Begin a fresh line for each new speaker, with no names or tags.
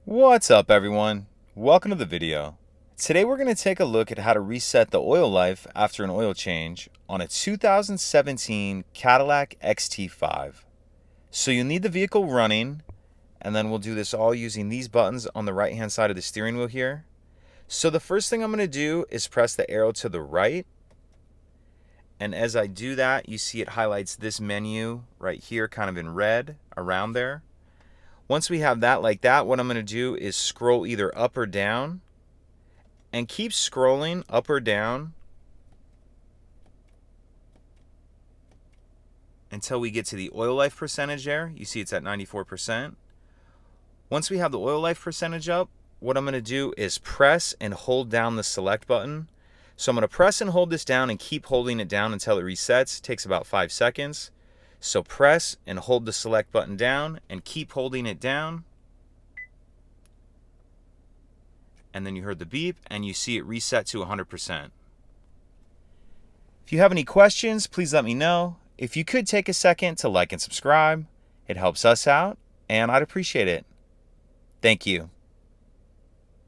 What's up everyone? Welcome to the video. Today we're going to take a look at how to reset the oil life after an oil change on a 2017 Cadillac XT5. So you'll need the vehicle running, and then we'll do this all using these buttons on the right hand side of the steering wheel here. So the first thing I'm going to do is press the arrow to the right, and as I do that you see it highlights this menu right here kind of in red around there. Once we have that like that, what I'm going to do is scroll either up or down and keep scrolling up or down until we get to the oil life percentage there. You see it's at 94%. Once we have the oil life percentage up, what I'm going to do is press and hold down the select button. So I'm going to press and hold this down and keep holding it down until it resets. It takes about 5 seconds. So press and hold the select button down and keep holding it down. And then you heard the beep and you see it reset to 100%. If you have any questions, please let me know. If you could take a second to like and subscribe, it helps us out and I'd appreciate it. Thank you.